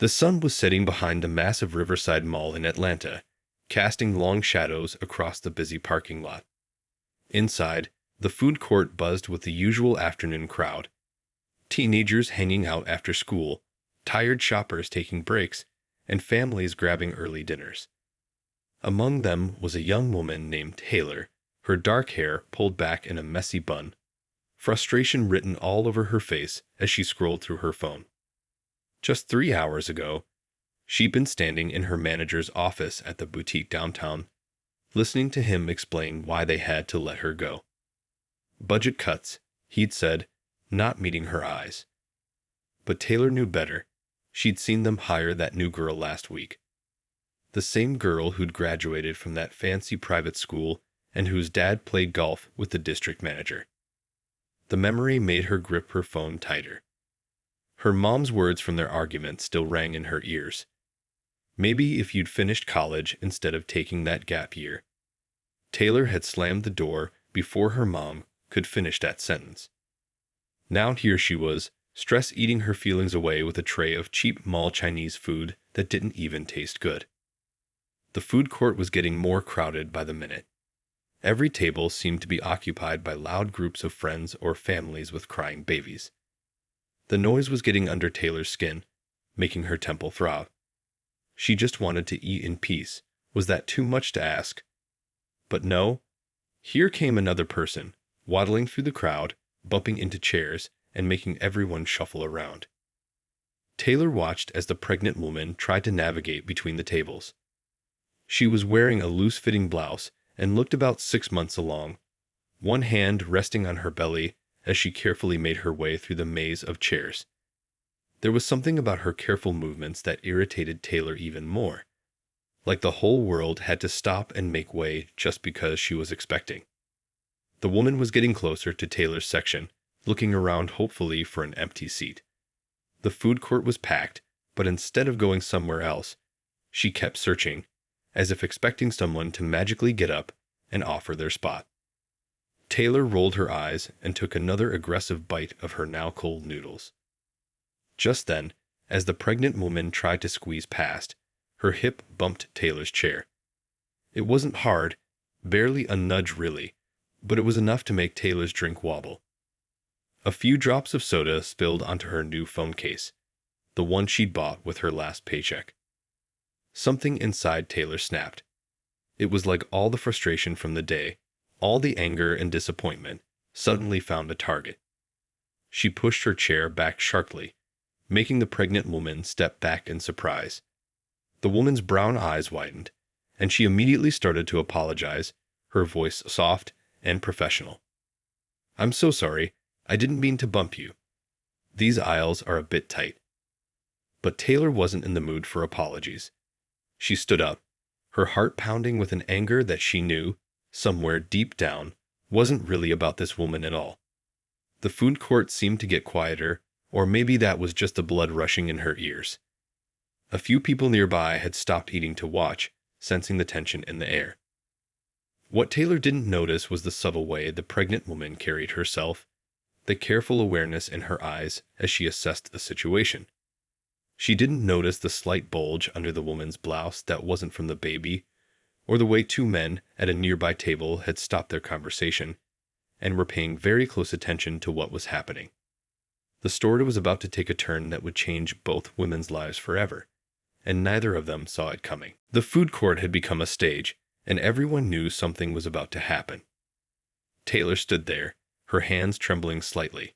The sun was setting behind the massive Riverside Mall in Atlanta, casting long shadows across the busy parking lot. Inside, the food court buzzed with the usual afternoon crowd. Teenagers hanging out after school, tired shoppers taking breaks, and families grabbing early dinners. Among them was a young woman named Taylor, her dark hair pulled back in a messy bun, frustration written all over her face as she scrolled through her phone. Just 3 hours ago, she'd been standing in her manager's office at the boutique downtown, listening to him explain why they had to let her go. Budget cuts, he'd said, not meeting her eyes. But Taylor knew better. She'd seen them hire that new girl last week. The same girl who'd graduated from that fancy private school and whose dad played golf with the district manager. The memory made her grip her phone tighter. Her mom's words from their argument still rang in her ears. Maybe if you'd finished college instead of taking that gap year. Taylor had slammed the door before her mom could finish that sentence. Now here she was, stress eating her feelings away with a tray of cheap mall Chinese food that didn't even taste good. The food court was getting more crowded by the minute. Every table seemed to be occupied by loud groups of friends or families with crying babies. The noise was getting under Taylor's skin, making her temple throb. She just wanted to eat in peace. Was that too much to ask? But no. Here came another person, waddling through the crowd, bumping into chairs, and making everyone shuffle around. Taylor watched as the pregnant woman tried to navigate between the tables. She was wearing a loose-fitting blouse and looked about 6 months along, one hand resting on her belly as she carefully made her way through the maze of chairs. There was something about her careful movements that irritated Taylor even more, like the whole world had to stop and make way just because she was expecting. The woman was getting closer to Taylor's section, looking around hopefully for an empty seat. The food court was packed, but instead of going somewhere else, she kept searching, as if expecting someone to magically get up and offer their spot. Taylor rolled her eyes and took another aggressive bite of her now cold noodles. Just then, as the pregnant woman tried to squeeze past, her hip bumped Taylor's chair. It wasn't hard, barely a nudge really, but it was enough to make Taylor's drink wobble. A few drops of soda spilled onto her new phone case, the one she'd bought with her last paycheck. Something inside Taylor snapped. It was like all the frustration from the day, all the anger and disappointment, suddenly found a target. She pushed her chair back sharply, making the pregnant woman step back in surprise. The woman's brown eyes widened, and she immediately started to apologize, her voice soft and professional. "I'm so sorry. I didn't mean to bump you. These aisles are a bit tight." But Taylor wasn't in the mood for apologies. She stood up, her heart pounding with an anger that she knew, somewhere deep down, wasn't really about this woman at all. The food court seemed to get quieter, or maybe that was just the blood rushing in her ears. A few people nearby had stopped eating to watch, sensing the tension in the air. What Taylor didn't notice was the subtle way the pregnant woman carried herself, the careful awareness in her eyes as she assessed the situation. She didn't notice the slight bulge under the woman's blouse that wasn't from the baby, or the way two men at a nearby table had stopped their conversation and were paying very close attention to what was happening. The story was about to take a turn that would change both women's lives forever, and neither of them saw it coming. The food court had become a stage, and everyone knew something was about to happen. Taylor stood there, her hands trembling slightly,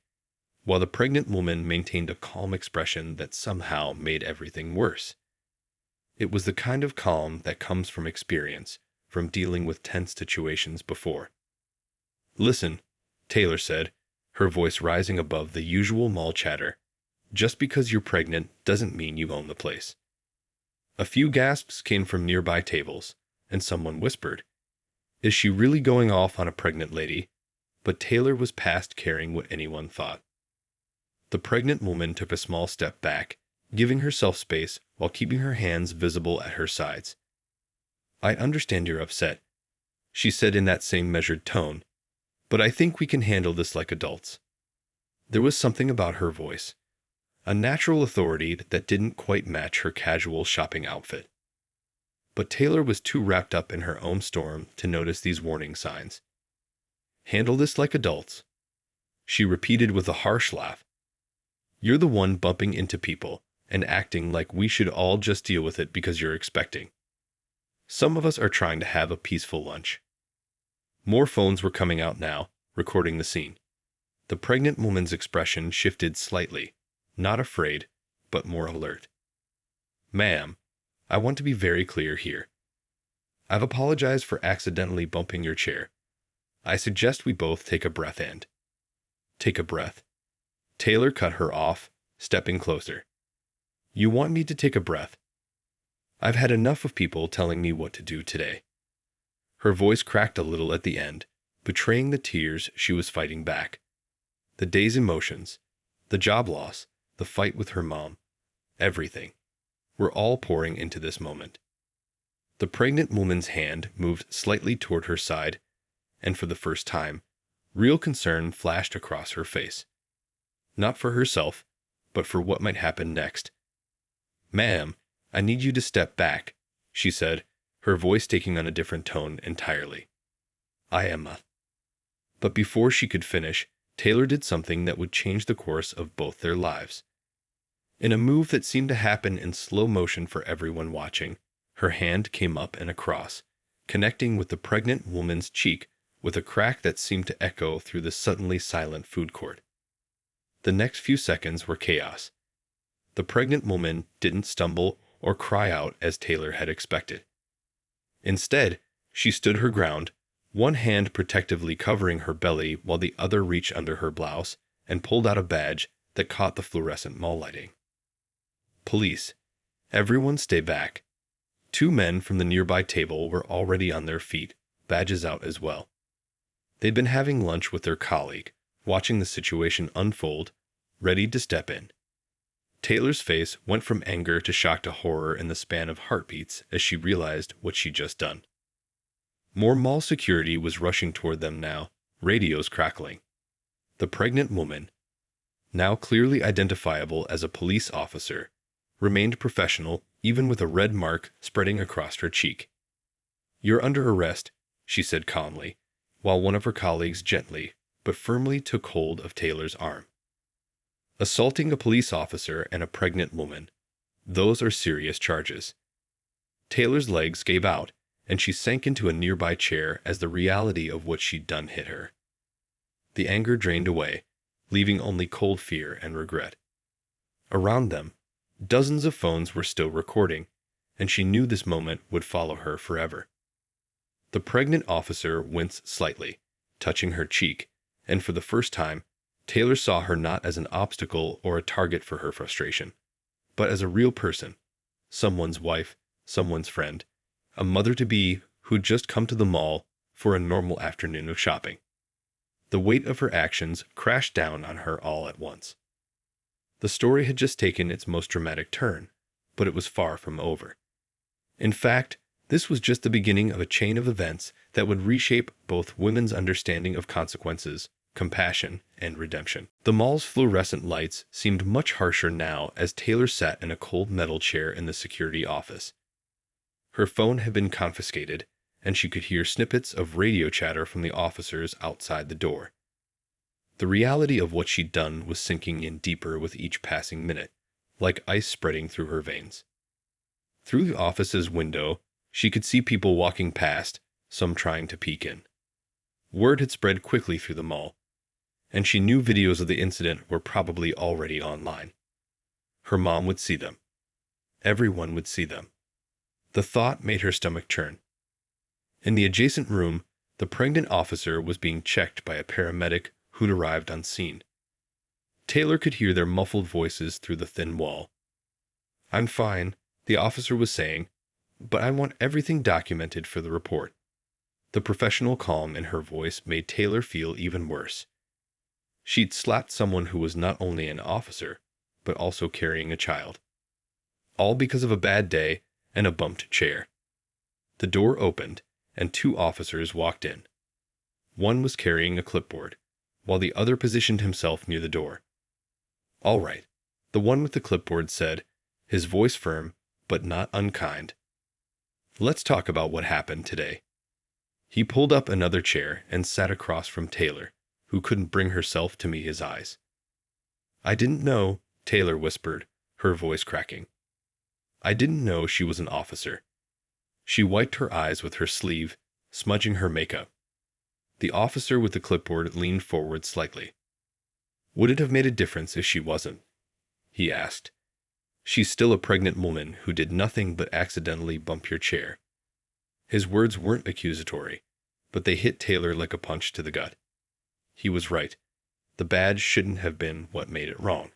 while the pregnant woman maintained a calm expression that somehow made everything worse. It was the kind of calm that comes from experience, from dealing with tense situations before. "Listen," Taylor said, her voice rising above the usual mall chatter. "Just because you're pregnant doesn't mean you own the place." A few gasps came from nearby tables, and someone whispered, "Is she really going off on a pregnant lady?" But Taylor was past caring what anyone thought. The pregnant woman took a small step back, giving herself space while keeping her hands visible at her sides. "I understand you're upset," she said in that same measured tone, "but I think we can handle this like adults." There was something about her voice, a natural authority that didn't quite match her casual shopping outfit. But Taylor was too wrapped up in her own storm to notice these warning signs. "Handle this like adults," she repeated with a harsh laugh. "You're the one bumping into people and acting like we should all just deal with it because you're expecting. Some of us are trying to have a peaceful lunch." More phones were coming out now, recording the scene. The pregnant woman's expression shifted slightly, not afraid, but more alert. "Ma'am, I want to be very clear here. I've apologized for accidentally bumping your chair. I suggest we both take a breath and—" "Take a breath." Taylor cut her off, stepping closer. "You want me to take a breath? I've had enough of people telling me what to do today." Her voice cracked a little at the end, betraying the tears she was fighting back. The day's emotions, the job loss, the fight with her mom, everything, were all pouring into this moment. The pregnant woman's hand moved slightly toward her side, and for the first time, real concern flashed across her face. Not for herself, but for what might happen next. "Ma'am, I need you to step back," she said, her voice taking on a different tone entirely. "I am a—" But before she could finish, Taylor did something that would change the course of both their lives. In a move that seemed to happen in slow motion for everyone watching, her hand came up and across, connecting with the pregnant woman's cheek with a crack that seemed to echo through the suddenly silent food court. The next few seconds were chaos. The pregnant woman didn't stumble or cry out as Taylor had expected. Instead, she stood her ground, one hand protectively covering her belly while the other reached under her blouse and pulled out a badge that caught the fluorescent mall lighting. "Police. Everyone stay back." Two men from the nearby table were already on their feet, badges out as well. They'd been having lunch with their colleague, watching the situation unfold, ready to step in. Taylor's face went from anger to shock to horror in the span of heartbeats as she realized what she'd just done. More mall security was rushing toward them now, radios crackling. The pregnant woman, now clearly identifiable as a police officer, remained professional even with a red mark spreading across her cheek. "You're under arrest," she said calmly, while one of her colleagues gently but firmly took hold of Taylor's arm. "Assaulting a police officer and a pregnant woman. Those are serious charges." Taylor's legs gave out, and she sank into a nearby chair as the reality of what she'd done hit her. The anger drained away, leaving only cold fear and regret. Around them, dozens of phones were still recording, and she knew this moment would follow her forever. The pregnant officer winced slightly, touching her cheek, and for the first time, Taylor saw her not as an obstacle or a target for her frustration, but as a real person, someone's wife, someone's friend, a mother-to-be who'd just come to the mall for a normal afternoon of shopping. The weight of her actions crashed down on her all at once. The story had just taken its most dramatic turn, but it was far from over. In fact, this was just the beginning of a chain of events that would reshape both women's understanding of consequences, compassion, and redemption. The mall's fluorescent lights seemed much harsher now as Taylor sat in a cold metal chair in the security office. Her phone had been confiscated, and she could hear snippets of radio chatter from the officers outside the door. The reality of what she'd done was sinking in deeper with each passing minute, like ice spreading through her veins. Through the office's window, she could see people walking past, some trying to peek in. Word had spread quickly through the mall, and she knew videos of the incident were probably already online. Her mom would see them. Everyone would see them. The thought made her stomach churn. In the adjacent room, the pregnant officer was being checked by a paramedic who'd arrived on scene. Taylor could hear their muffled voices through the thin wall. "I'm fine," the officer was saying, "but I want everything documented for the report." The professional calm in her voice made Taylor feel even worse. She'd slapped someone who was not only an officer, but also carrying a child. All because of a bad day and a bumped chair. The door opened, and two officers walked in. One was carrying a clipboard, while the other positioned himself near the door. "All right," The one with the clipboard said, his voice firm, but not unkind. Let's talk about what happened today. He pulled up another chair and sat across from Taylor, who couldn't bring herself to meet his eyes. I didn't know, Taylor whispered, her voice cracking. I didn't know she was an officer. She wiped her eyes with her sleeve, smudging her makeup. The officer with the clipboard leaned forward slightly. Would it have made a difference if she wasn't? He asked. She's still a pregnant woman who did nothing but accidentally bump your chair. His words weren't accusatory, but they hit Taylor like a punch to the gut. He was right. The badge shouldn't have been what made it wrong.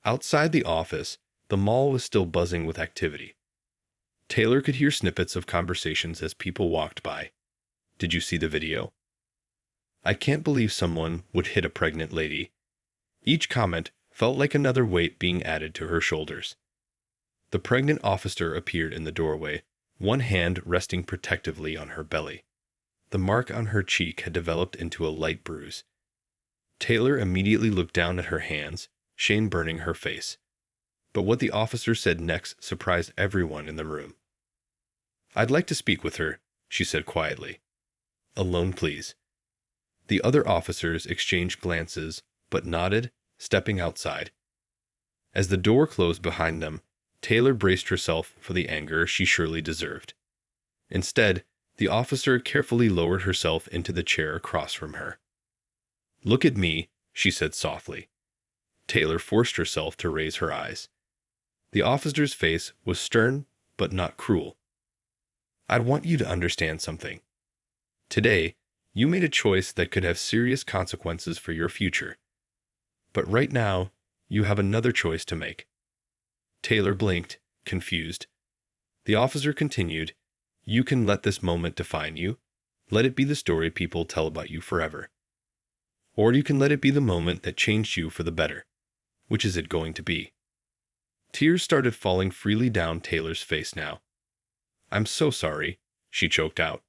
Outside the office, the mall was still buzzing with activity. Taylor could hear snippets of conversations as people walked by. Did you see the video? I can't believe someone would hit a pregnant lady. Each comment felt like another weight being added to her shoulders. The pregnant officer appeared in the doorway, one hand resting protectively on her belly. The mark on her cheek had developed into a light bruise. Taylor immediately looked down at her hands, shame burning her face. But what the officer said next surprised everyone in the room. I'd like to speak with her, she said quietly. Alone, please. The other officers exchanged glances, but nodded, stepping outside. As the door closed behind them, Taylor braced herself for the anger she surely deserved. Instead, the officer carefully lowered herself into the chair across from her. Look at me, she said softly. Taylor forced herself to raise her eyes. The officer's face was stern, but not cruel. I'd want you to understand something. Today, you made a choice that could have serious consequences for your future. But right now, you have another choice to make. Taylor blinked, confused. The officer continued, you can let this moment define you. Let it be the story people tell about you forever. Or you can let it be the moment that changed you for the better. Which is it going to be? Tears started falling freely down Taylor's face now. I'm so sorry, she choked out.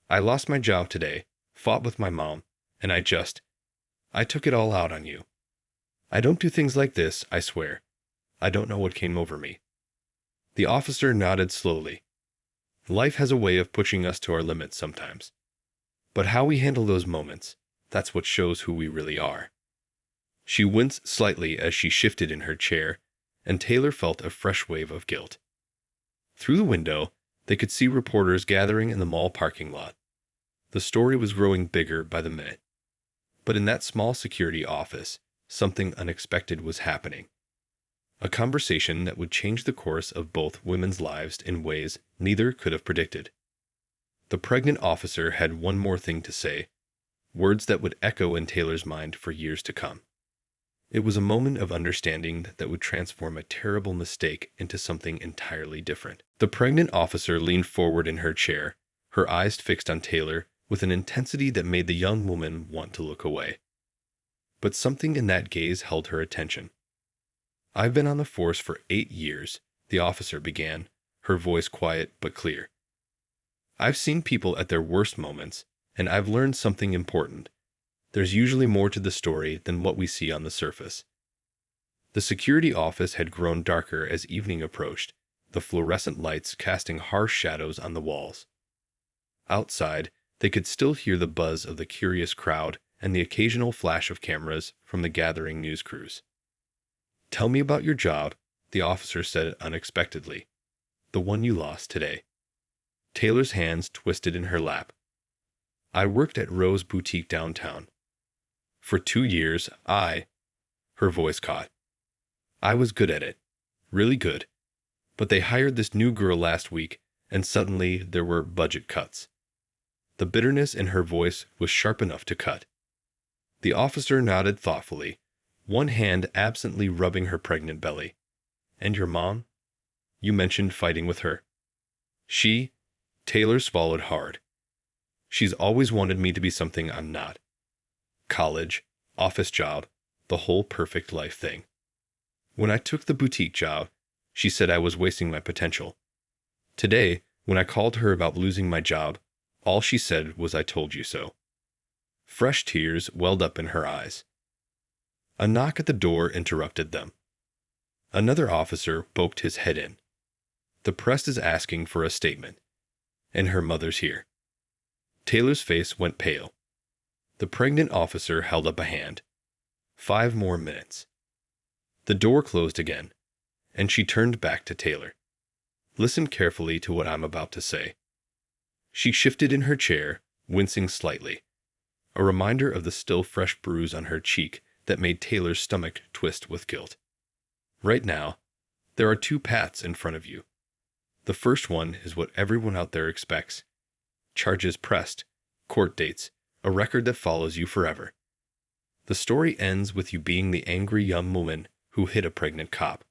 I lost my job today, fought with my mom, and I took it all out on you. I don't do things like this, I swear. I don't know what came over me. The officer nodded slowly. Life has a way of pushing us to our limits sometimes. But how we handle those moments, that's what shows who we really are. She winced slightly as she shifted in her chair, and Taylor felt a fresh wave of guilt. Through the window, they could see reporters gathering in the mall parking lot. The story was growing bigger by the minute. But in that small security office, something unexpected was happening. A conversation that would change the course of both women's lives in ways neither could have predicted. The pregnant officer had one more thing to say, words that would echo in Taylor's mind for years to come. It was a moment of understanding that would transform a terrible mistake into something entirely different. The pregnant officer leaned forward in her chair, her eyes fixed on Taylor with an intensity that made the young woman want to look away. But something in that gaze held her attention. I've been on the force for 8 years, the officer began, her voice quiet but clear. I've seen people at their worst moments, and I've learned something important. There's usually more to the story than what we see on the surface. The security office had grown darker as evening approached, the fluorescent lights casting harsh shadows on the walls. Outside, they could still hear the buzz of the curious crowd and the occasional flash of cameras from the gathering news crews. Tell me about your job, the officer said unexpectedly. The one you lost today. Taylor's hands twisted in her lap. I worked at Rose Boutique downtown. For 2 years, her voice caught. I was good at it. Really good. But they hired this new girl last week, and suddenly there were budget cuts. The bitterness in her voice was sharp enough to cut. The officer nodded thoughtfully, one hand absently rubbing her pregnant belly. And your mom? You mentioned fighting with her. Taylor swallowed hard. She's always wanted me to be something I'm not. College, office job, the whole perfect life thing. When I took the boutique job, she said I was wasting my potential. Today, when I called her about losing my job, all she said was I told you so. Fresh tears welled up in her eyes. A knock at the door interrupted them. Another officer poked his head in. The press is asking for a statement, and her mother's here. Taylor's face went pale. The pregnant officer held up a hand. 5 more minutes. The door closed again, and she turned back to Taylor. Listen carefully to what I'm about to say. She shifted in her chair, wincing slightly, a reminder of the still fresh bruise on her cheek that made Taylor's stomach twist with guilt. Right now, there are 2 paths in front of you. The first one is what everyone out there expects. Charges pressed, court dates, a record that follows you forever. The story ends with you being the angry young woman who hit a pregnant cop.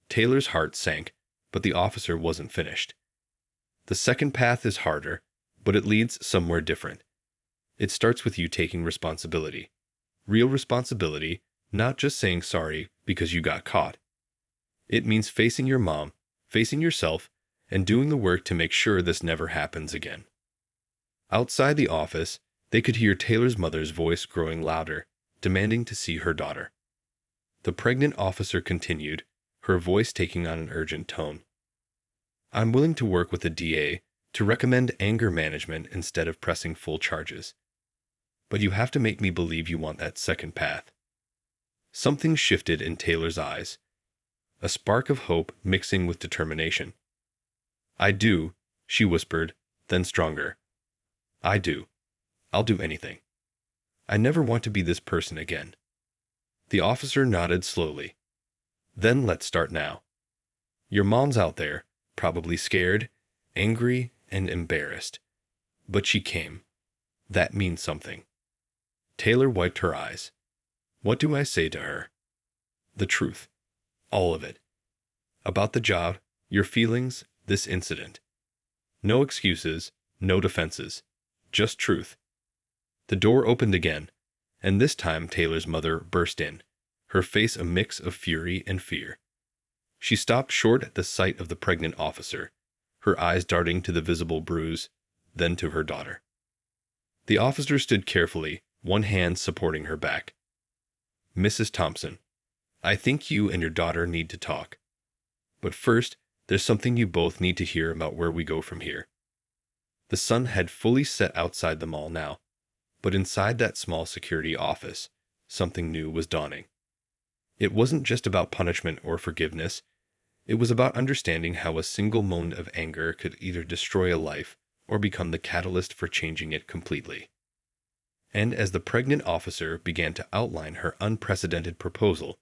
Taylor's heart sank, but the officer wasn't finished. The second path is harder, but it leads somewhere different. It starts with you taking responsibility. Real responsibility, not just saying sorry because you got caught. It means facing your mom, facing yourself, and doing the work to make sure this never happens again. Outside the office, they could hear Taylor's mother's voice growing louder, demanding to see her daughter. The pregnant officer continued, her voice taking on an urgent tone. I'm willing to work with the DA to recommend anger management instead of pressing full charges. But you have to make me believe you want that second path. Something shifted in Taylor's eyes, a spark of hope mixing with determination. I do, she whispered, then stronger. I do. I'll do anything. I never want to be this person again. The officer nodded slowly. Then let's start now. Your mom's out there, probably scared, angry, and embarrassed. But she came. That means something. Taylor wiped her eyes. What do I say to her? The truth. All of it. About the job, your feelings, this incident. No excuses, no defenses. Just truth. The door opened again, and this time Taylor's mother burst in, her face a mix of fury and fear. She stopped short at the sight of the pregnant officer, her eyes darting to the visible bruise, then to her daughter. The officer stood carefully, one hand supporting her back. Mrs. Thompson, I think you and your daughter need to talk. But first, there's something you both need to hear about where we go from here. The sun had fully set outside the mall now, but inside that small security office, something new was dawning. It wasn't just about punishment or forgiveness. It was about understanding how a single moment of anger could either destroy a life or become the catalyst for changing it completely. And as the pregnant officer began to outline her unprecedented proposal,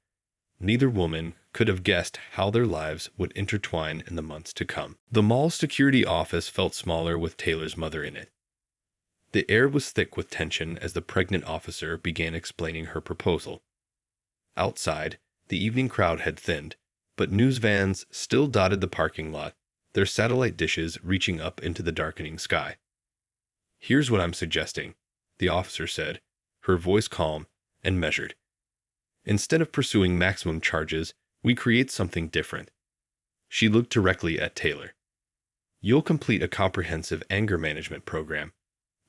neither woman could have guessed how their lives would intertwine in the months to come. The mall's security office felt smaller with Taylor's mother in it. The air was thick with tension as the pregnant officer began explaining her proposal. Outside, the evening crowd had thinned, but news vans still dotted the parking lot, their satellite dishes reaching up into the darkening sky. Here's what I'm suggesting, the officer said, her voice calm and measured. Instead of pursuing maximum charges, we create something different. She looked directly at Taylor. You'll complete a comprehensive anger management program,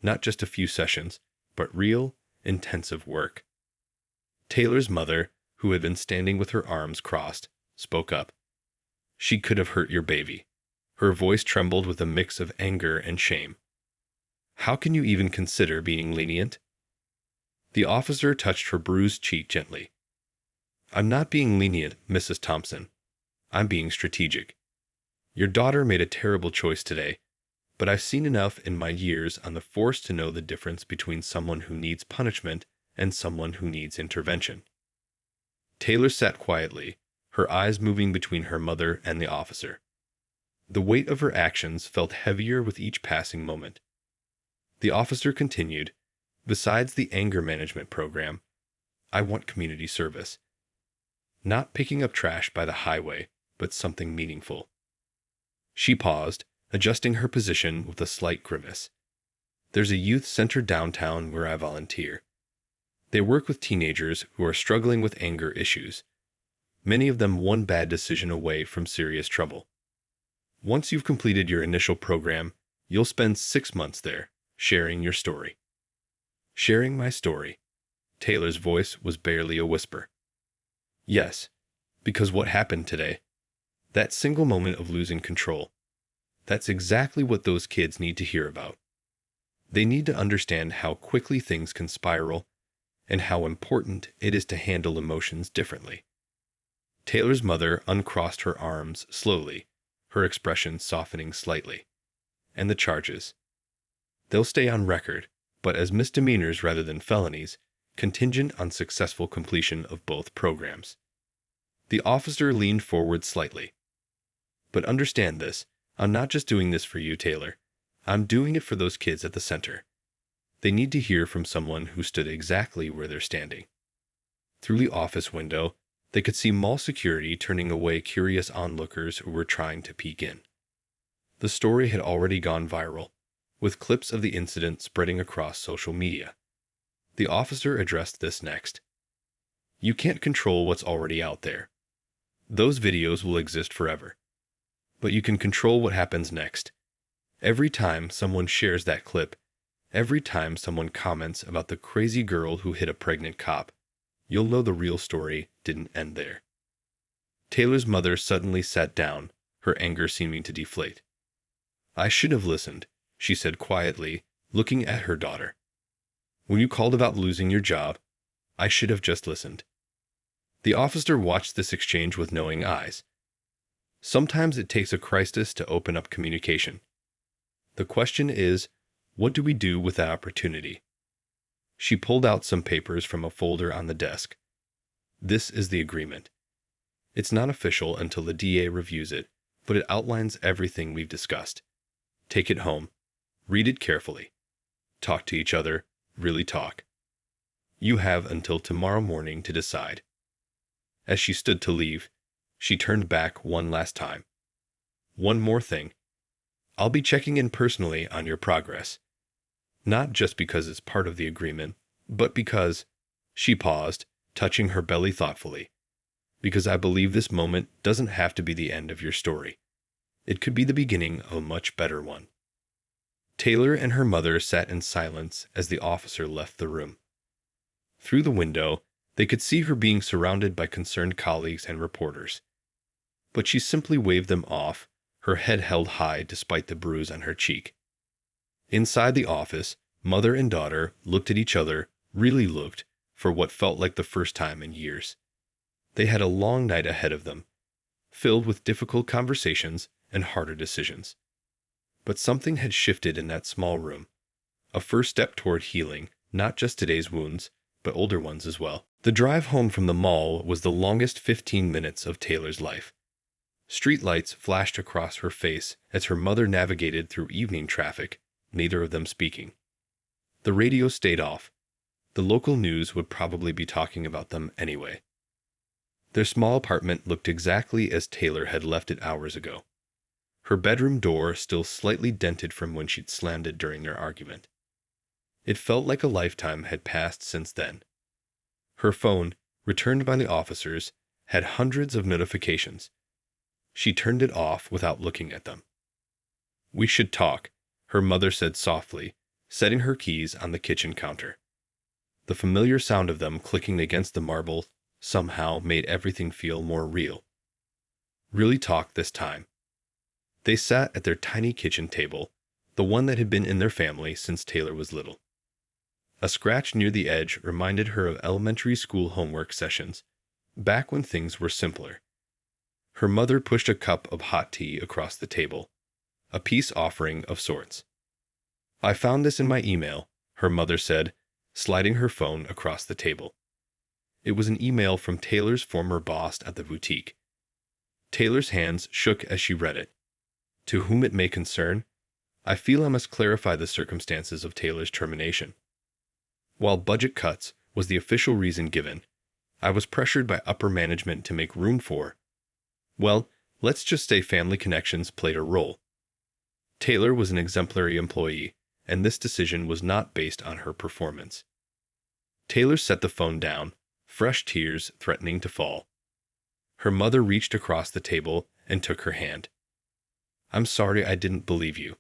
not just a few sessions, but real, intensive work. Taylor's mother, who had been standing with her arms crossed, spoke up. She could have hurt your baby. Her voice trembled with a mix of anger and shame. How can you even consider being lenient? The officer touched her bruised cheek gently. I'm not being lenient, Mrs. Thompson. I'm being strategic. Your daughter made a terrible choice today, but I've seen enough in my years on the force to know the difference between someone who needs punishment and someone who needs intervention. Taylor sat quietly, her eyes moving between her mother and the officer. The weight of her actions felt heavier with each passing moment. The officer continued, besides the anger management program, I want community service. Not picking up trash by the highway, but something meaningful. She paused, adjusting her position with a slight grimace. There's a youth center downtown where I volunteer. They work with teenagers who are struggling with anger issues, many of them one bad decision away from serious trouble. Once you've completed your initial program, you'll spend 6 months there, sharing your story. Sharing my story. Taylor's voice was barely a whisper. Yes, Because what happened today, that single moment of losing control, that's exactly what those kids need to hear about. They need to understand how quickly things can spiral and how important it is to handle emotions differently. Taylor's mother uncrossed her arms slowly, her expression softening slightly. And the charges. They'll stay on record, but as misdemeanors rather than felonies, contingent on successful completion of both programs. The officer leaned forward slightly. But understand this, I'm not just doing this for you, Taylor. I'm doing it for those kids at the center. They need to hear from someone who stood exactly where they're standing. Through the office window, they could see mall security turning away curious onlookers who were trying to peek in. The story had already gone viral, with clips of the incident spreading across social media. The officer addressed this next. You can't control what's already out there. Those videos will exist forever. But you can control what happens next. Every time someone shares that clip, every time someone comments about the crazy girl who hit a pregnant cop, you'll know the real story didn't end there. Taylor's mother suddenly sat down, her anger seeming to deflate. I should have listened, she said quietly, looking at her daughter. When you called about losing your job, I should have just listened. The officer watched this exchange with knowing eyes. Sometimes it takes a crisis to open up communication. The question is, what do we do with that opportunity? She pulled out some papers from a folder on the desk. This is the agreement. It's not official until the DA reviews it, but it outlines everything we've discussed. Take it home. Read it carefully. Talk to each other. Really talk. You have until tomorrow morning to decide. As she stood to leave, she turned back one last time. One more thing. I'll be checking in personally on your progress. Not just because it's part of the agreement, but because, she paused, touching her belly thoughtfully, because I believe this moment doesn't have to be the end of your story. It could be the beginning of a much better one. Taylor and her mother sat in silence as the officer left the room. Through the window, they could see her being surrounded by concerned colleagues and reporters. But she simply waved them off, her head held high despite the bruise on her cheek. Inside the office, mother and daughter looked at each other, really looked, for what felt like the first time in years. They had a long night ahead of them, filled with difficult conversations and harder decisions. But something had shifted in that small room, a first step toward healing, not just today's wounds, but older ones as well. The drive home from the mall was the longest 15 minutes of Taylor's life. Streetlights flashed across her face as her mother navigated through evening traffic, neither of them speaking. The radio stayed off. The local news would probably be talking about them anyway. Their small apartment looked exactly as Taylor had left it hours ago. Her bedroom door still slightly dented from when she'd slammed it during their argument. It felt like a lifetime had passed since then. Her phone, returned by the officers, had hundreds of notifications. She turned it off without looking at them. We should talk, her mother said softly, setting her keys on the kitchen counter. The familiar sound of them clicking against the marble somehow made everything feel more real. Really talk this time. They sat at their tiny kitchen table, the one that had been in their family since Taylor was little. A scratch near the edge reminded her of elementary school homework sessions, back when things were simpler. Her mother pushed a cup of hot tea across the table, a peace offering of sorts. I found this in my email, her mother said, sliding her phone across the table. It was an email from Taylor's former boss at the boutique. Taylor's hands shook as she read it. To whom it may concern, I feel I must clarify the circumstances of Taylor's termination. While budget cuts was the official reason given, I was pressured by upper management to make room for, well, let's just say family connections played a role. Taylor was an exemplary employee, and this decision was not based on her performance. Taylor set the phone down, fresh tears threatening to fall. Her mother reached across the table and took her hand. I'm sorry I didn't believe you.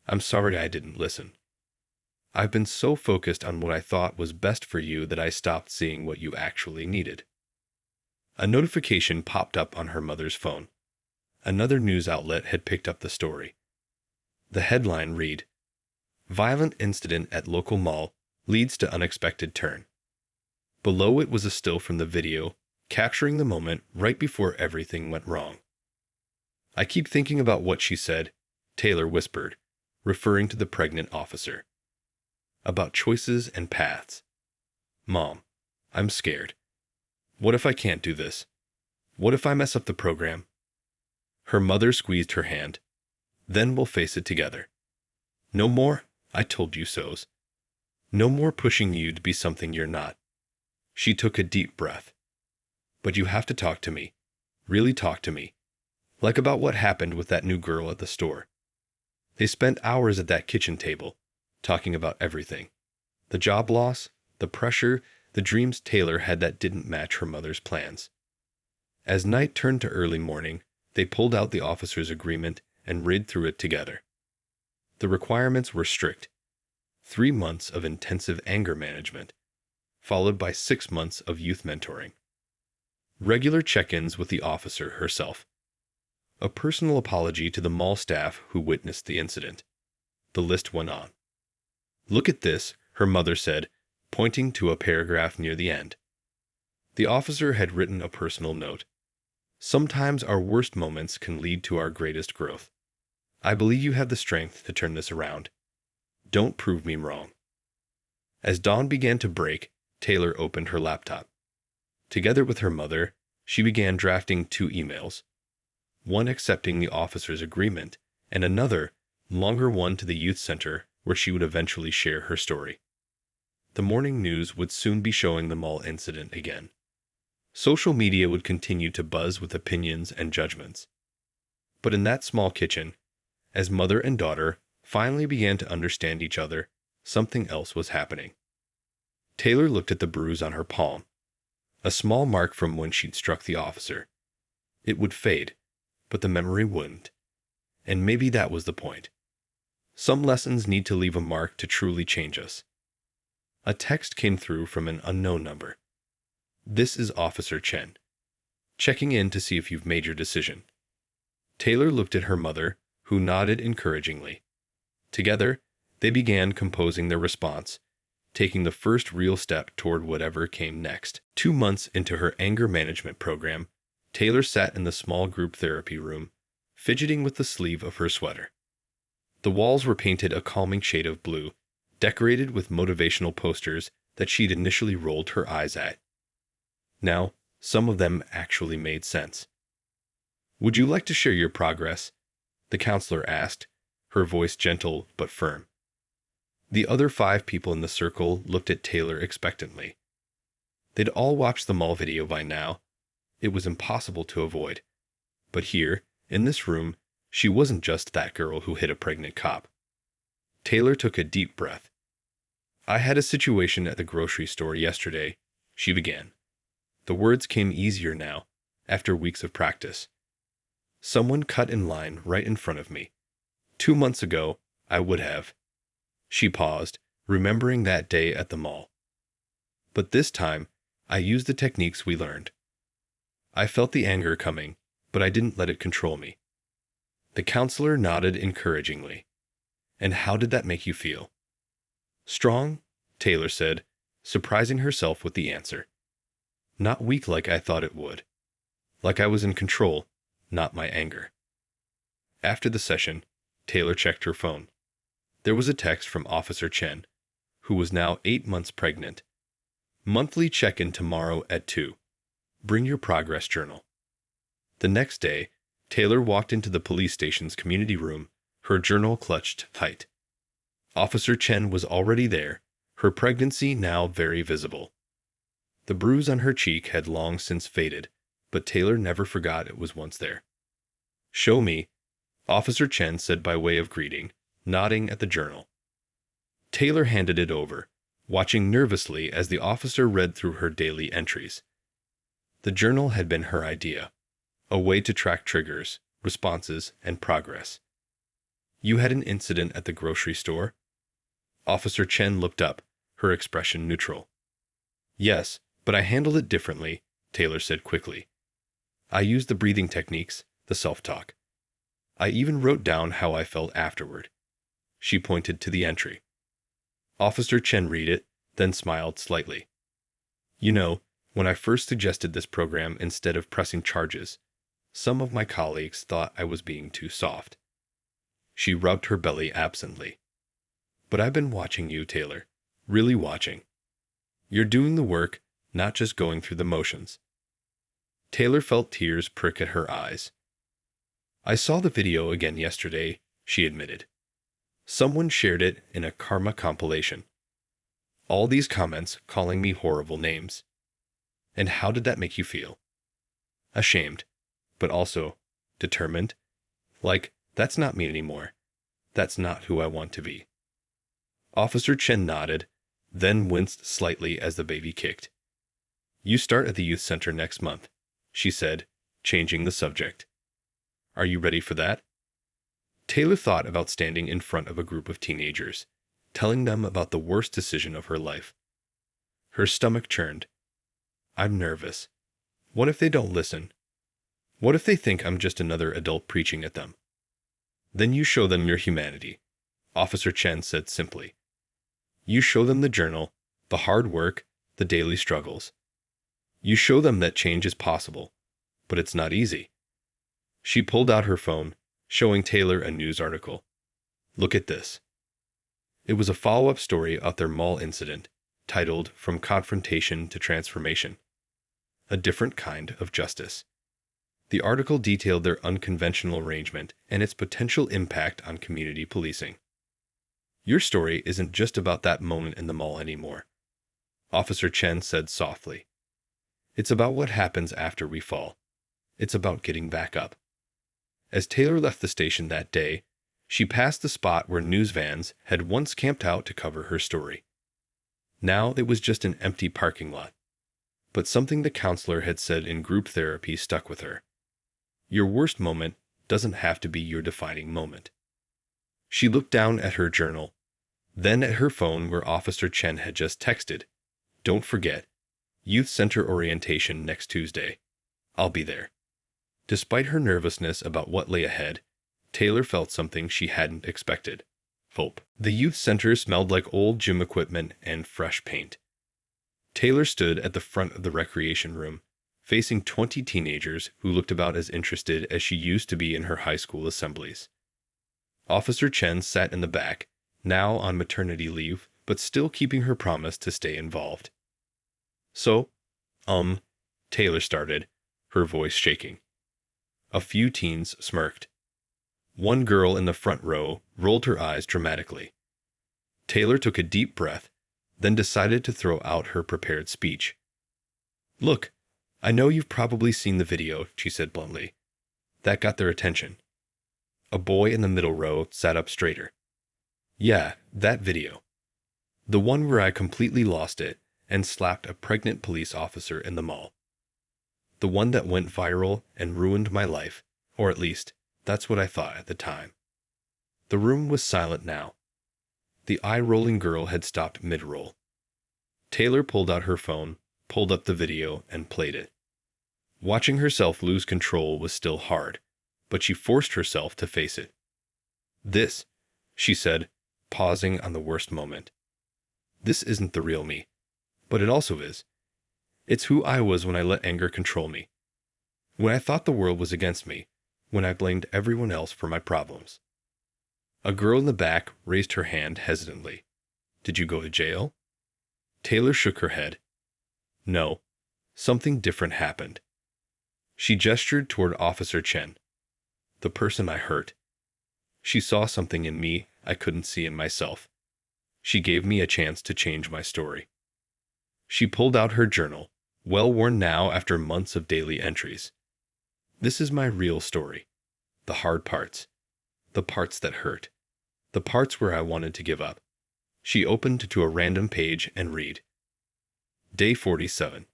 I'm sorry I didn't listen. I've been so focused on what I thought was best for you that I stopped seeing what you actually needed. A notification popped up on her mother's phone. Another news outlet had picked up the story. The headline read, "Violent incident at local mall leads to unexpected turn." Below it was a still from the video, capturing the moment right before everything went wrong. "I keep thinking about what she said," Taylor whispered, referring to the pregnant officer. "About choices and paths. Mom, I'm scared. What if I can't do this? What if I mess up the program?" Her mother squeezed her hand. "Then we'll face it together. No more 'I told you so's.' No more pushing you to be something you're not." She took a deep breath. "But you have to talk to me. Really talk to me. Like about what happened with that new girl at the store." They spent hours at that kitchen table, talking about everything. The job loss, the pressure, the dreams Taylor had that didn't match her mother's plans. As night turned to early morning, they pulled out the officer's agreement and read through it together. The requirements were strict. 3 months of intensive anger management, followed by 6 months of youth mentoring. Regular check-ins with the officer herself. A personal apology to the mall staff who witnessed the incident. The list went on. "Look at this," her mother said, pointing to a paragraph near the end. The officer had written a personal note. "Sometimes our worst moments can lead to our greatest growth. I believe you have the strength to turn this around. Don't prove me wrong." As dawn began to break, Taylor opened her laptop. Together with her mother, she began drafting 2 emails. One accepting the officer's agreement, and another, longer one to the youth center where she would eventually share her story. The morning news would soon be showing the mall incident again. Social media would continue to buzz with opinions and judgments. But in that small kitchen, as mother and daughter finally began to understand each other, something else was happening. Taylor looked at the bruise on her palm, a small mark from when she'd struck the officer. It would fade, but the memory wouldn't. And maybe that was the point. Some lessons need to leave a mark to truly change us. A text came through from an unknown number. "This is Officer Chen. Checking in to see if you've made your decision." Taylor looked at her mother, who nodded encouragingly. Together, they began composing their response, taking the first real step toward whatever came next. 2 months into her anger management program, Taylor sat in the small group therapy room, fidgeting with the sleeve of her sweater. The walls were painted a calming shade of blue, decorated with motivational posters that she'd initially rolled her eyes at. Now, some of them actually made sense. "Would you like to share your progress?" the counselor asked, her voice gentle but firm. The other 5 people in the circle looked at Taylor expectantly. They'd all watched the mall video by now. It was impossible to avoid. But here, in this room, she wasn't just that girl who hit a pregnant cop. Taylor took a deep breath. "I had a situation at the grocery store yesterday," she began. The words came easier now, after weeks of practice. "Someone cut in line right in front of me. 2 months ago, I would have." She paused, remembering that day at the mall. "But this time, I used the techniques we learned. I felt the anger coming, but I didn't let it control me." The counselor nodded encouragingly. "And how did that make you feel?" "Strong," Taylor said, surprising herself with the answer. "Not weak like I thought it would. Like I was in control, not my anger." After the session, Taylor checked her phone. There was a text from Officer Chen, who was now 8 months pregnant. "Monthly check-in tomorrow at 2. Bring your progress journal." The next day, Taylor walked into the police station's community room, her journal clutched tight. Officer Chen was already there, her pregnancy now very visible. The bruise on her cheek had long since faded, but Taylor never forgot it was once there. "Show me," Officer Chen said by way of greeting, nodding at the journal. Taylor handed it over, watching nervously as the officer read through her daily entries. The journal had been her idea, a way to track triggers, responses, and progress. "You had an incident at the grocery store?" Officer Chen looked up, her expression neutral. "Yes, but I handled it differently," Taylor said quickly. I used the breathing techniques, the self-talk. I even wrote down how I felt afterward. She pointed to the entry. Officer Chen read it, then smiled slightly. You know, when I first suggested this program instead of pressing charges, some of my colleagues thought I was being too soft. She rubbed her belly absently. But I've been watching you, Taylor. Really watching. You're doing the work, not just going through the motions. Taylor felt tears prick at her eyes. I saw the video again yesterday, she admitted. Someone shared it in a karma compilation. All these comments calling me horrible names. And how did that make you feel? Ashamed, but also determined. Like, that's not me anymore. That's not who I want to be. Officer Chen nodded, then winced slightly as the baby kicked. You start at the youth center next month, she said, changing the subject. Are you ready for that? Taylor thought about standing in front of a group of teenagers, telling them about the worst decision of her life. Her stomach churned. I'm nervous. What if they don't listen? What if they think I'm just another adult preaching at them? Then you show them your humanity, Officer Chen said simply. You show them the journal, the hard work, the daily struggles. You show them that change is possible, but it's not easy. She pulled out her phone, showing Taylor a news article. Look at this. It was a follow-up story of their mall incident, titled From Confrontation to Transformation. A different kind of justice. The article detailed their unconventional arrangement and its potential impact on community policing. Your story isn't just about that moment in the mall anymore, Officer Chen said softly. It's about what happens after we fall. It's about getting back up. As Taylor left the station that day, she passed the spot where news vans had once camped out to cover her story. Now it was just an empty parking lot. But something the counselor had said in group therapy stuck with her. Your worst moment doesn't have to be your defining moment. She looked down at her journal, then at her phone where Officer Chen had just texted. Don't forget, Youth Center orientation next Tuesday. I'll be there. Despite her nervousness about what lay ahead, Taylor felt something she hadn't expected. Hope. The youth center smelled like old gym equipment and fresh paint. Taylor stood at the front of the recreation room, facing 20 teenagers who looked about as interested as she used to be in her high school assemblies. Officer Chen sat in the back, now on maternity leave, but still keeping her promise to stay involved. So, Taylor started, her voice shaking. A few teens smirked. One girl in the front row rolled her eyes dramatically. Taylor took a deep breath, then decided to throw out her prepared speech. Look, I know you've probably seen the video, she said bluntly. That got their attention. A boy in the middle row sat up straighter. Yeah, that video. The one where I completely lost it and slapped a pregnant police officer in the mall. The one that went viral and ruined my life, or at least, that's what I thought at the time. The room was silent now. The eye-rolling girl had stopped mid-roll. Taylor pulled out her phone, pulled up the video, and played it. Watching herself lose control was still hard, but she forced herself to face it. This, she said, pausing on the worst moment. This isn't the real me, but it also is. It's who I was when I let anger control me. When I thought the world was against me, when I blamed everyone else for my problems. A girl in the back raised her hand hesitantly. Did you go to jail? Taylor shook her head. No, something different happened. She gestured toward Officer Chen. The person I hurt. She saw something in me I couldn't see in myself. She gave me a chance to change my story. She pulled out her journal, well worn now after months of daily entries. This is my real story. The hard parts. The parts that hurt. The parts where I wanted to give up. She opened to a random page and read. Day 47.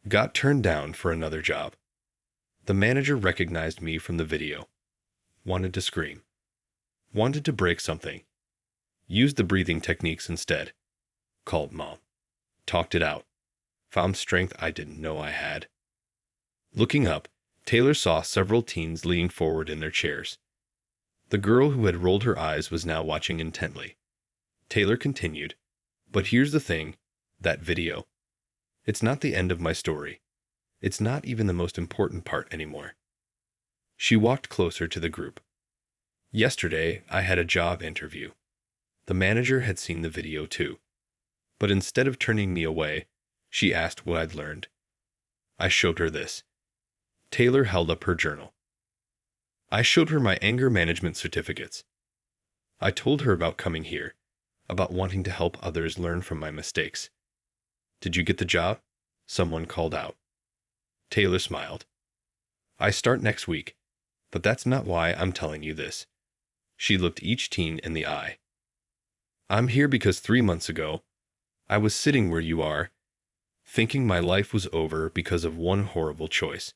Got turned down for another job. The manager recognized me from the video. Wanted to scream. Wanted to break something. Used the breathing techniques instead. Called mom. Talked it out. Found strength I didn't know I had. Looking up, Taylor saw several teens leaning forward in their chairs. The girl who had rolled her eyes was now watching intently. Taylor continued, "But here's the thing, that video. It's not the end of my story. It's not even the most important part anymore." She walked closer to the group. "Yesterday, I had a job interview. The manager had seen the video too. But instead of turning me away, she asked what I'd learned. I showed her this." Taylor held up her journal. "I showed her my anger management certificates. I told her about coming here, about wanting to help others learn from my mistakes." "Did you get the job?" someone called out. Taylor smiled. "I start next week, but that's not why I'm telling you this." She looked each teen in the eye. "I'm here because 3 months ago, I was sitting where you are, thinking my life was over because of one horrible choice.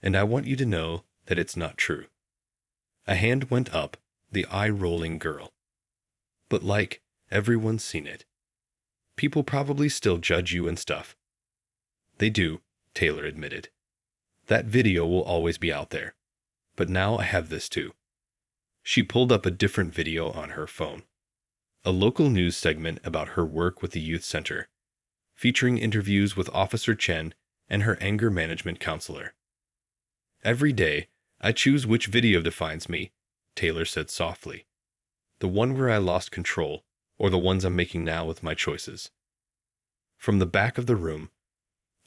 And I want you to know that it's not true." A hand went up, the eye-rolling girl. "But like, everyone's seen it. People probably still judge you and stuff." "They do," Taylor admitted. "That video will always be out there. But now I have this too." She pulled up a different video on her phone. A local news segment about her work with the youth center, featuring interviews with Officer Chen and her anger management counselor. "Every day, I choose which video defines me," Taylor said softly. "The one where I lost control, or the ones I'm making now with my choices." From the back of the room,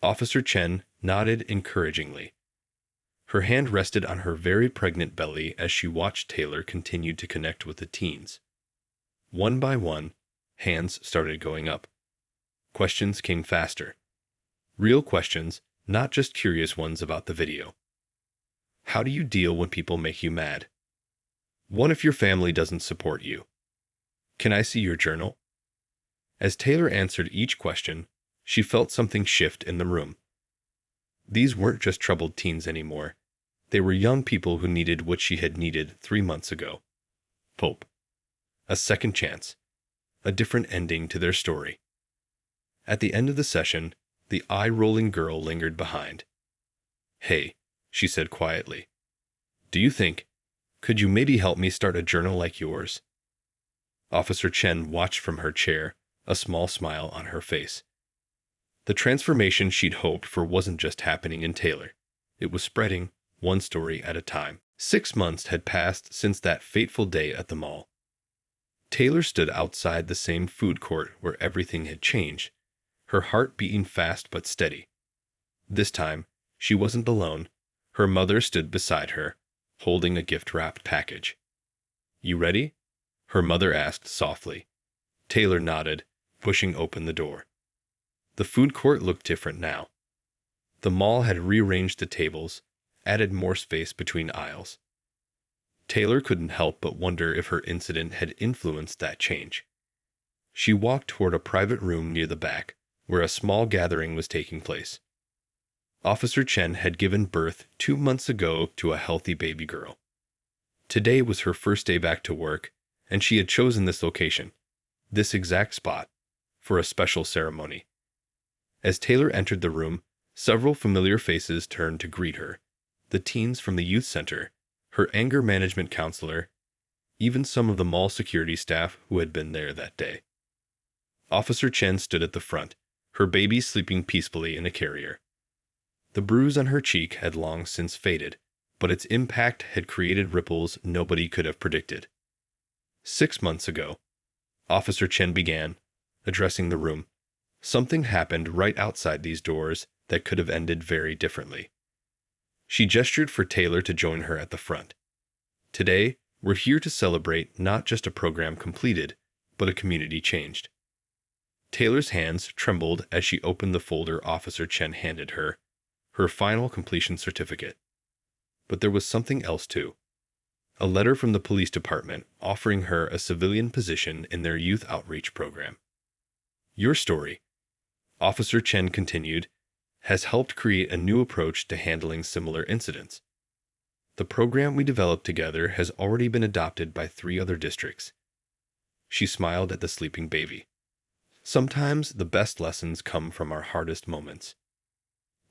Officer Chen nodded encouragingly. Her hand rested on her very pregnant belly as she watched Taylor continue to connect with the teens. One by one, hands started going up. Questions came faster. Real questions, not just curious ones about the video. "How do you deal when people make you mad?" "What if your family doesn't support you?" "Can I see your journal?" As Taylor answered each question, she felt something shift in the room. These weren't just troubled teens anymore. They were young people who needed what she had needed 3 months ago. Hope. A second chance. A different ending to their story. At the end of the session, the eye-rolling girl lingered behind. "Hey," she said quietly. Could you maybe help me start a journal like yours?" Officer Chen watched from her chair, a small smile on her face. The transformation she'd hoped for wasn't just happening in Taylor. It was spreading, one story at a time. 6 months had passed since that fateful day at the mall. Taylor stood outside the same food court where everything had changed, her heart beating fast but steady. This time, she wasn't alone. Her mother stood beside her, holding a gift-wrapped package. "You ready?" her mother asked softly. Taylor nodded, pushing open the door. The food court looked different now. The mall had rearranged the tables, added more space between aisles. Taylor couldn't help but wonder if her incident had influenced that change. She walked toward a private room near the back, where a small gathering was taking place. Officer Chen had given birth 2 months ago to a healthy baby girl. Today was her first day back to work, and she had chosen this location, this exact spot, for a special ceremony. As Taylor entered the room, several familiar faces turned to greet her. The teens from the youth center, her anger management counselor, even some of the mall security staff who had been there that day. Officer Chen stood at the front, her baby sleeping peacefully in a carrier. The bruise on her cheek had long since faded, but its impact had created ripples nobody could have predicted. 6 months ago, Officer Chen began, addressing the room. Something happened right outside these doors that could have ended very differently. She gestured for Taylor to join her at the front. "Today, we're here to celebrate not just a program completed, but a community changed." Taylor's hands trembled as she opened the folder Officer Chen handed her, her final completion certificate. But there was something else too. A letter from the police department offering her a civilian position in their youth outreach program. "Your story," Officer Chen continued, "has helped create a new approach to handling similar incidents. The program we developed together has already been adopted by 3 other districts." She smiled at the sleeping baby. "Sometimes the best lessons come from our hardest moments."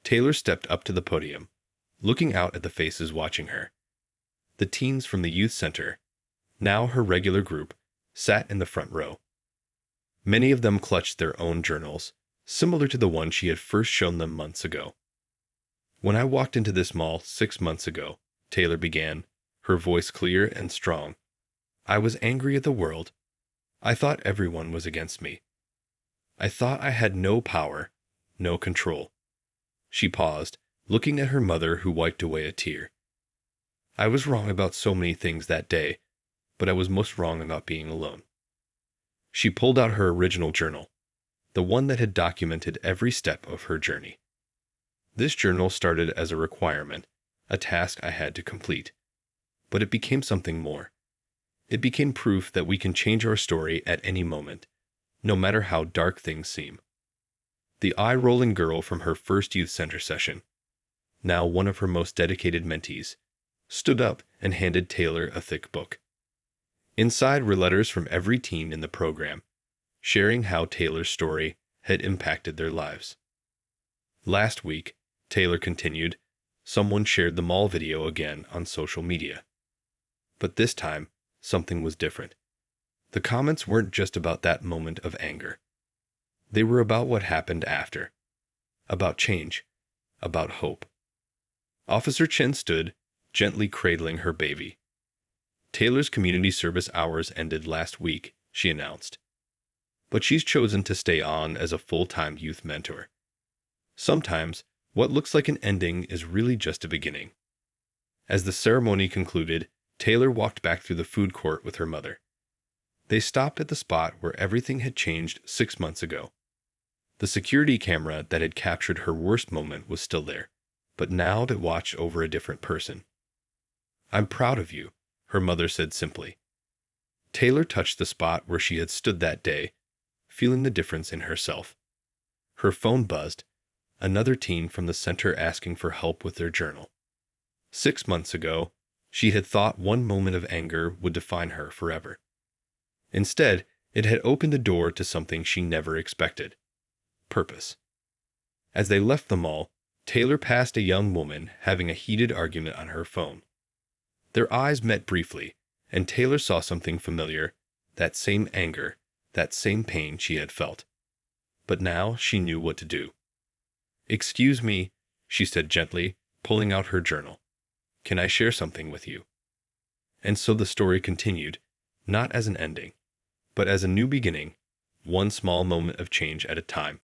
Taylor stepped up to the podium, looking out at the faces watching her. The teens from the youth center, now her regular group, sat in the front row. Many of them clutched their own journals, similar to the one she had first shown them months ago. "When I walked into this mall 6 months ago," Taylor began, her voice clear and strong, "I was angry at the world. I thought everyone was against me. I thought I had no power, no control." She paused, looking at her mother, who wiped away a tear. "I was wrong about so many things that day, but I was most wrong about being alone." She pulled out her original journal, the one that had documented every step of her journey. "This journal started as a requirement, a task I had to complete. But it became something more. It became proof that we can change our story at any moment, no matter how dark things seem." The eye-rolling girl from her first youth center session, now one of her most dedicated mentees, stood up and handed Taylor a thick book. Inside were letters from every teen in the program, sharing how Taylor's story had impacted their lives. "Last week," Taylor continued, "someone shared the mall video again on social media. But this time, something was different. The comments weren't just about that moment of anger. They were about what happened after. About change. About hope." Officer Chen stood, gently cradling her baby. "Taylor's community service hours ended last week," she announced. "But she's chosen to stay on as a full-time youth mentor. Sometimes, what looks like an ending is really just a beginning." As the ceremony concluded, Taylor walked back through the food court with her mother. They stopped at the spot where everything had changed 6 months ago. The security camera that had captured her worst moment was still there, but now it watched over a different person. "I'm proud of you," her mother said simply. Taylor touched the spot where she had stood that day, feeling the difference in herself. Her phone buzzed, another teen from the center asking for help with their journal. 6 months ago, she had thought one moment of anger would define her forever. Instead, it had opened the door to something she never expected: purpose. As they left the mall, Taylor passed a young woman having a heated argument on her phone. Their eyes met briefly, and Taylor saw something familiar, that same anger, that same pain she had felt. But now she knew what to do. "Excuse me," she said gently, pulling out her journal. "Can I share something with you?" And so the story continued, not as an ending, but as a new beginning, one small moment of change at a time.